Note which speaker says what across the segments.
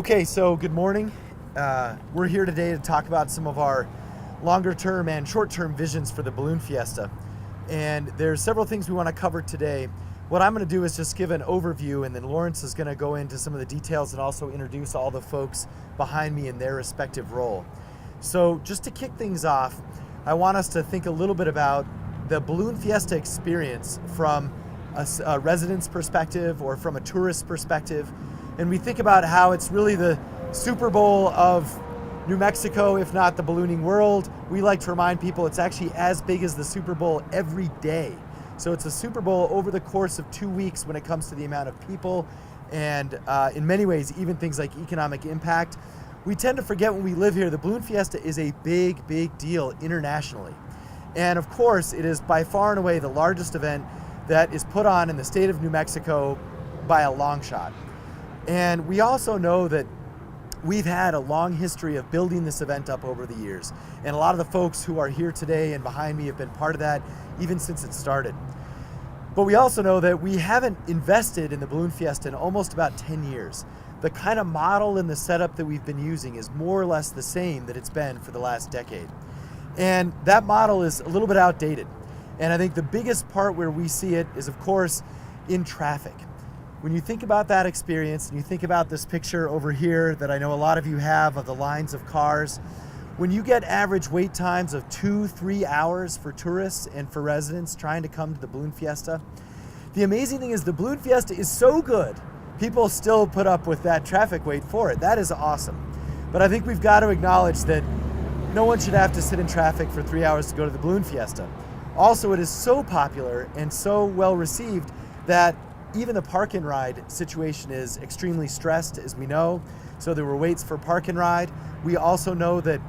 Speaker 1: Okay, so good morning. We're here today to talk about some of our longer term and short term visions for the Balloon Fiesta. And there's several things we want to cover today. What I'm going to do is just give an overview, and then Lawrence is going to go into some of the details and also introduce all the folks behind me in their respective role. So just to kick things off, I want us to think a little bit about the Balloon Fiesta experience from a resident's perspective or from a tourist perspective. And we think about how it's really the Super Bowl of New Mexico, if not the ballooning world. We like to remind people it's actually as big as the Super Bowl every day. So it's a Super Bowl over the course of 2 weeks when it comes to the amount of people and in many ways, even things like economic impact. We tend to forget when we live here, the Balloon Fiesta is a big, big deal internationally. And of course, it is by far and away the largest event that is put on in the state of New Mexico by a long shot. And we also know that we've had a long history of building this event up over the years. And a lot of the folks who are here today and behind me have been part of that even since it started. But we also know that we haven't invested in the Balloon Fiesta in almost about 10 years. The kind of model and the setup that we've been using is more or less the same that it's been for the last decade. And that model is a little bit outdated. And I think the biggest part where we see it is, of course, in traffic. When you think about that experience and you think about this picture over here that I know a lot of you have of the lines of cars, when you get average wait times of 2-3 hours for tourists and for residents trying to come to the Balloon Fiesta, the amazing thing is the Balloon Fiesta is so good, people still put up with that traffic wait for it. That is awesome. But I think we've got to acknowledge that no one should have to sit in traffic for 3 hours to go to the Balloon Fiesta. Also, it is so popular and so well received that even the park and ride situation is extremely stressed, as we know. So there were waits for park and ride. We also know that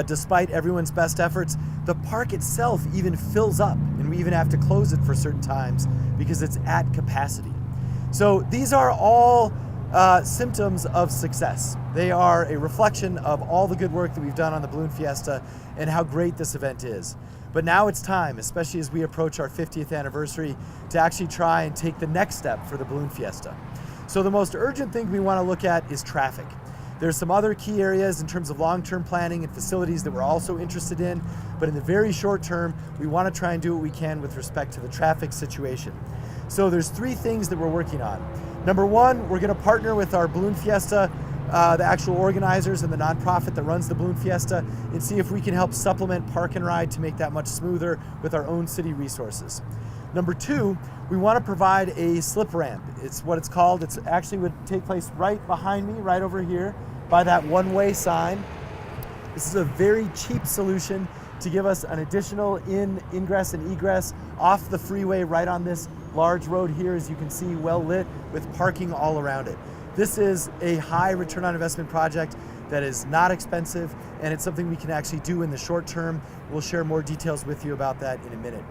Speaker 1: despite everyone's best efforts, the park itself even fills up, and we even have to close it for certain times because it's at capacity. So these are all symptoms of success. They are a reflection of all the good work that we've done on the Balloon Fiesta and how great this event is. But now it's time, especially as we approach our 50th anniversary, to actually try and take the next step for the Balloon Fiesta. So the most urgent thing we want to look at is traffic. There's some other key areas in terms of long-term planning and facilities that we're also interested in, but in the very short term, we want to try and do what we can with respect to the traffic situation. So there's 3 things that we're working on. Number 1, we're going to partner with our Balloon Fiesta, the actual organizers and the nonprofit that runs the Balloon Fiesta, and see if we can help supplement park and ride to make that much smoother with our own city resources. Number 2, we want to provide a slip ramp. It's what it's called. It's actually would take place right behind me, right over here, by that one-way sign. This is a very cheap solution to give us an additional ingress and egress off the freeway right on this large road here, as you can see, well lit with parking all around it. This is a high return on investment project that is not expensive, and it's something we can actually do in the short term. We'll share more details with you about that in a minute.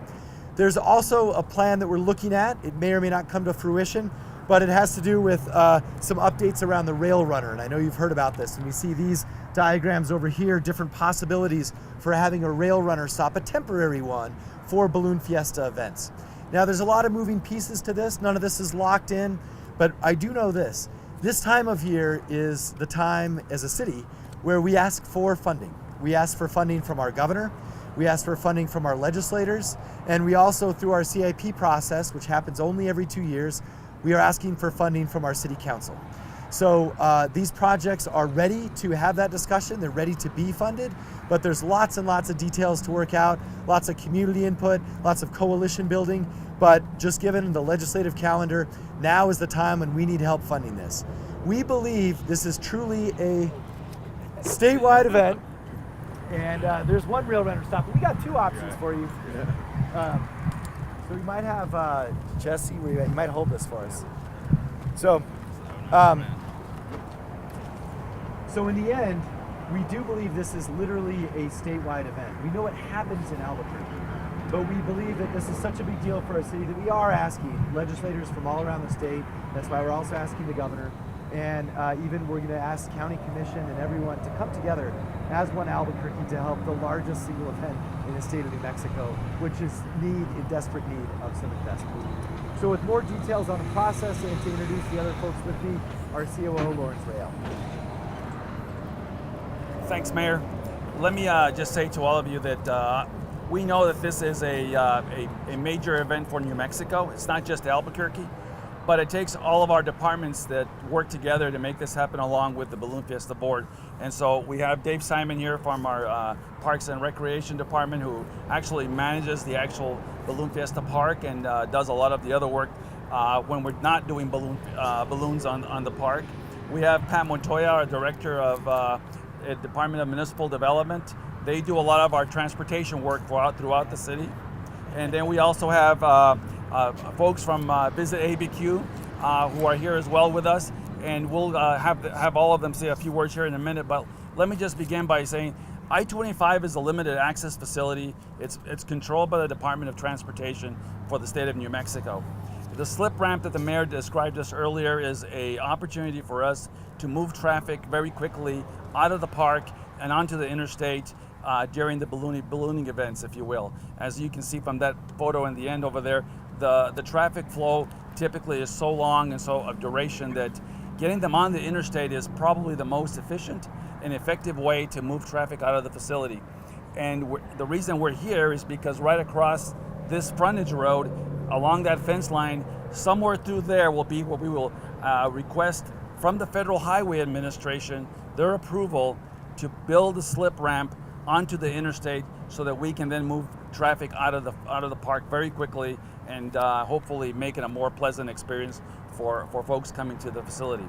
Speaker 1: There's also a plan that we're looking at. It may or may not come to fruition, but it has to do with some updates around the rail runner. And I know you've heard about this, and we see these diagrams over here, different possibilities for having a rail runner stop, a temporary one, for Balloon Fiesta events. Now, there's a lot of moving pieces to this. None of this is locked in, but I do know this. This time of year is the time as a city where we ask for funding. We ask for funding from our governor, we ask for funding from our legislators, and we also, through our CIP process, which happens only every 2 years, we are asking for funding from our city council. So these projects are ready to have that discussion, they're ready to be funded, but there's lots and lots of details to work out, lots of community input, lots of coalition building, but just given the legislative calendar, now is the time when we need help funding this. We believe this is truly a statewide event, and there's one rail runner stop. We got 2 options for you. So we might have Jesse, you might hold this for us. So in the end, we do believe this is literally a statewide event. We know it happens in Albuquerque, but we believe that this is such a big deal for our city that we are asking legislators from all around the state. That's why we're also asking the governor, and even we're going to ask county commission and everyone to come together as one Albuquerque to help the largest single event in the state of New Mexico, which is in desperate need of some investment. So with more details on the process and to introduce the other folks with me, our COO, Lawrence Rail.
Speaker 2: Thanks, Mayor. Let me just say to all of you that we know that this is a major event for New Mexico. It's not just Albuquerque, but it takes all of our departments that work together to make this happen along with the Balloon Fiesta Board. And so we have Dave Simon here from our Parks and Recreation Department, who actually manages the actual Balloon Fiesta Park and does a lot of the other work when we're not doing balloons on the park. We have Pat Montoya, our Director of Department of Municipal Development. They do a lot of our transportation work throughout the city. And then we also have folks from Visit ABQ who are here as well with us. And we'll have all of them say a few words here in a minute. But let me just begin by saying I-25 is a limited access facility. It's controlled by the Department of Transportation for the state of New Mexico. The slip ramp that the mayor described us earlier is an opportunity for us to move traffic very quickly out of the park and onto the interstate during the ballooning events, if you will. As you can see from that photo in the end over there, the traffic flow typically is so long and so of duration that getting them on the interstate is probably the most efficient and effective way to move traffic out of the facility. And the reason we're here is because right across this frontage road, along that fence line, somewhere through there will be where we will request from the Federal Highway Administration their approval to build a slip ramp onto the interstate so that we can then move traffic out of the park very quickly and hopefully make it a more pleasant experience for folks coming to the facility.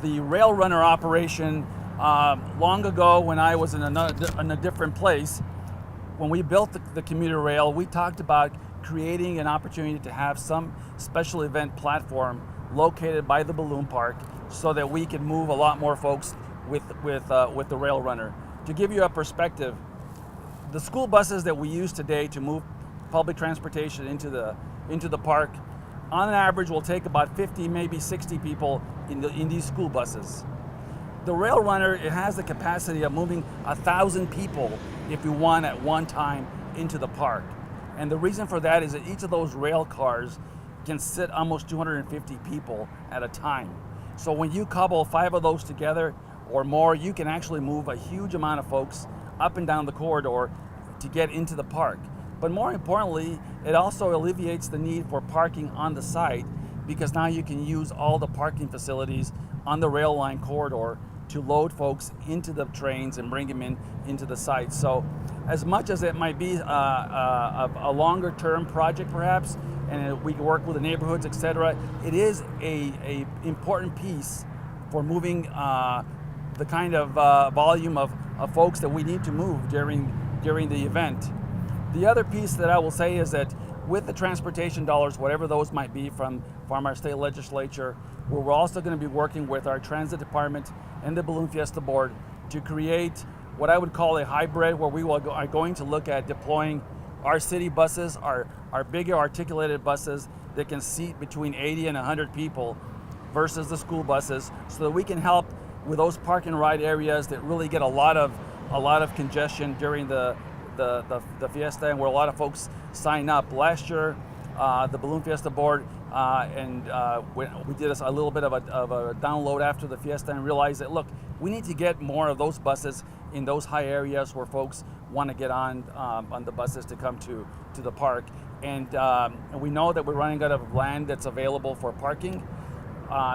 Speaker 2: The rail runner operation, long ago when I was in a different place, when we built the commuter rail, we talked about creating an opportunity to have some special event platform located by the balloon park so that we can move a lot more folks with the rail runner. To give you a perspective, the school buses that we use today to move public transportation into the park, on average will take about 50, maybe 60 people in these school buses. The rail runner, it has the capacity of moving 1,000 people if you want at one time into the park. And the reason for that is that each of those rail cars can sit almost 250 people at a time. So when you couple 5 of those together or more, you can actually move a huge amount of folks up and down the corridor to get into the park. But more importantly, it also alleviates the need for parking on the site because now you can use all the parking facilities on the rail line corridor to load folks into the trains and bring them into the site. So as much as it might be a longer term project perhaps, and we can work with the neighborhoods, etc., it is a important piece for moving the kind of volume of folks that we need to move during the event. The other piece that I will say is that with the transportation dollars, whatever those might be from our state legislature, we're also going to be working with our transit department and the Balloon Fiesta Board to create what I would call a hybrid, where we are going to look at deploying our city buses, our bigger articulated buses that can seat between 80 and 100 people versus the school buses, so that we can help with those park and ride areas that really get a lot of congestion during the fiesta, and where a lot of folks sign up. Last year, the Balloon Fiesta Board we did a little bit of a download after the fiesta and realized that, look, we need to get more of those buses in those high areas where folks want to get on the buses to come to the park. And we know that we're running out of land that's available for parking,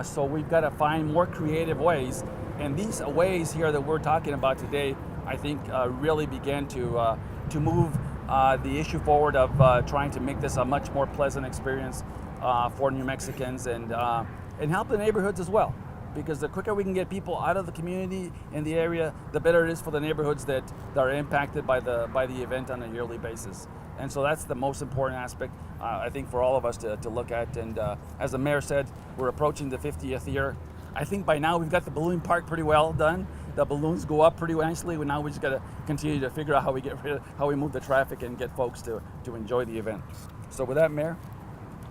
Speaker 2: so we've got to find more creative ways. And these ways here that we're talking about today, I think really began to move the issue forward of trying to make this a much more pleasant experience for New Mexicans and help the neighborhoods as well. Because the quicker we can get people out of the community in the area, the better it is for the neighborhoods that are impacted by the event on a yearly basis. And so that's the most important aspect, I think, for all of us to look at. And as the mayor said, we're approaching the 50th year. I think by now we've got the balloon park pretty well done. The balloons go up pretty nicely. Now we just got to continue to figure out how we move the traffic and get folks to enjoy the event. So with that, Mayor,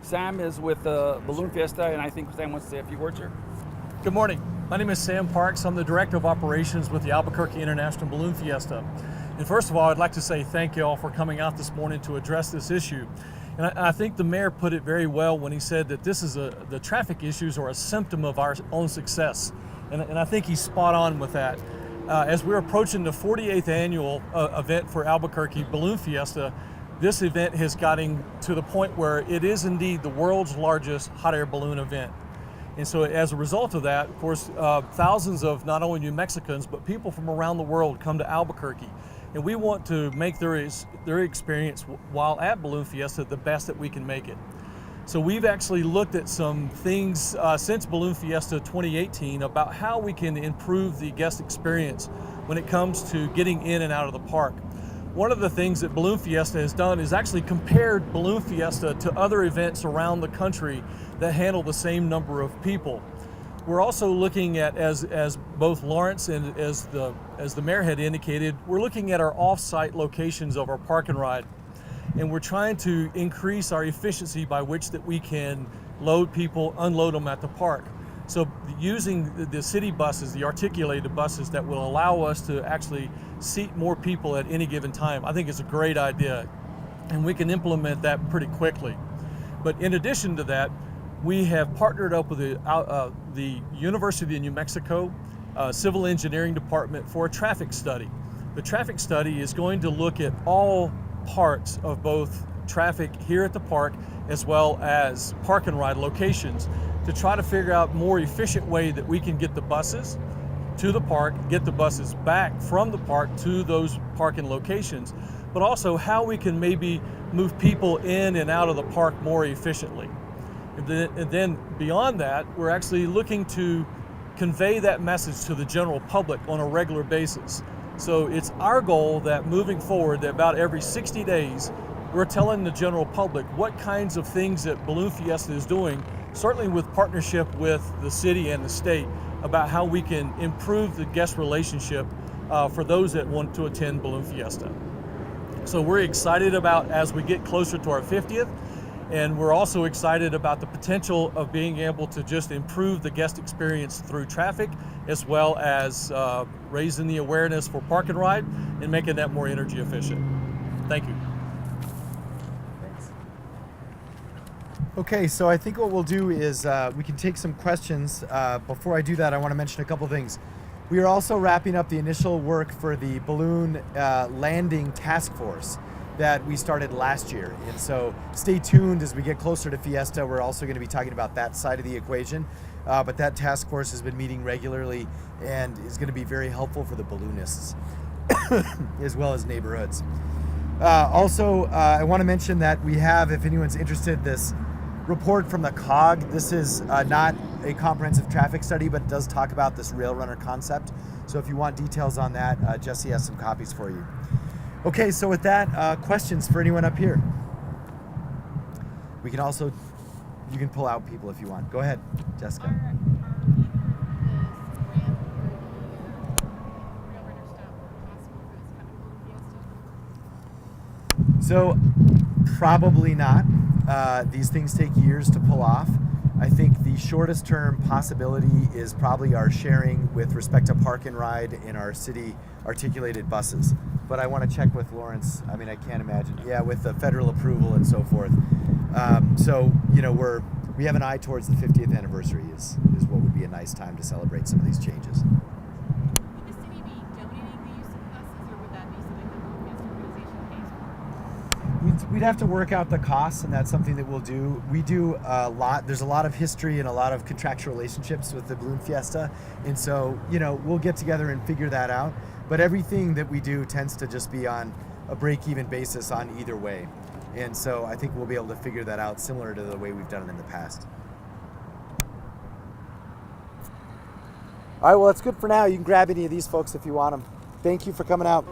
Speaker 2: Sam is with the Balloon Fiesta, and I think Sam wants to say a few words here.
Speaker 3: Good morning. My name is Sam Parks. I'm the Director of Operations with the Albuquerque International Balloon Fiesta. And first of all, I'd like to say thank you all for coming out this morning to address this issue. And I think the mayor put it very well when he said that this is the traffic issues are a symptom of our own success. And I think he's spot on with that. As we're approaching the 48th annual event for Albuquerque Balloon Fiesta, this event has gotten to the point where it is indeed the world's largest hot air balloon event. And so as a result of that, of course, thousands of not only New Mexicans, but people from around the world come to Albuquerque. And we want to make their experience while at Balloon Fiesta the best that we can make it. So we've actually looked at some things since Balloon Fiesta 2018 about how we can improve the guest experience when it comes to getting in and out of the park. One of the things that Balloon Fiesta has done is actually compared Balloon Fiesta to other events around the country that handle the same number of people. We're also looking at, as both Lawrence and as the mayor had indicated, we're looking at our off-site locations of our park and ride. And we're trying to increase our efficiency by which that we can load people, unload them at the park. So using the city buses, the articulated buses that will allow us to actually seat more people at any given time, I think is a great idea. And we can implement that pretty quickly. But in addition to that, we have partnered up with the University of New Mexico Civil Engineering Department for a traffic study. The traffic study is going to look at all parts of both traffic here at the park as well as park and ride locations to try to figure out more efficient way that we can get the buses to the park, get the buses back from the park to those parking locations, but also how we can maybe move people in and out of the park more efficiently. And then beyond that, we're actually looking to convey that message to the general public on a regular basis. So it's our goal that moving forward, that about every 60 days, we're telling the general public what kinds of things that Balloon Fiesta is doing, certainly with partnership with the city and the state, about how we can improve the guest relationship for those that want to attend Balloon Fiesta. So we're excited about as we get closer to our 50th, and we're also excited about the potential of being able to just improve the guest experience through traffic, as well as raising the awareness for park and ride and making that more energy efficient. Thank you.
Speaker 1: Thanks. Okay, so I think what we'll do is we can take some questions. Before I do that, I want to mention a couple things. We are also wrapping up the initial work for the balloon landing task force that we started last year. And so stay tuned as we get closer to Fiesta. We're also going to be talking about that side of the equation. But that task force has been meeting regularly and is going to be very helpful for the balloonists as well as neighborhoods. Also, I want to mention that we have, if anyone's interested, this report from the COG. This is not a comprehensive traffic study, but it does talk about this rail runner concept. So if you want details on that, Jesse has some copies for you. Okay, so with that, questions for anyone up here? We can also, you can pull out people if you want. Go ahead, Jessica. So probably not. These things take years to pull off. I think the shortest term possibility is probably our sharing with respect to park and ride in our city articulated buses. But I want to check with Lawrence. I mean, I can't imagine. Yeah, with the federal approval and so forth. So, you know, we have an eye towards the 50th anniversary is what would be a nice time to celebrate some of these changes.
Speaker 4: Would the city be donating the use of the buses, or would that be something that the Balloon Fiesta organization pays for?
Speaker 1: We'd have to work out the costs, and that's something that we'll do. We do a lot. There's a lot of history and a lot of contractual relationships with the Balloon Fiesta, and so, you know, we'll get together and figure that out. But everything that we do tends to just be on a break-even basis on either way. And so I think we'll be able to figure that out similar to the way we've done it in the past. All right, well, that's good for now. You can grab any of these folks if you want them. Thank you for coming out.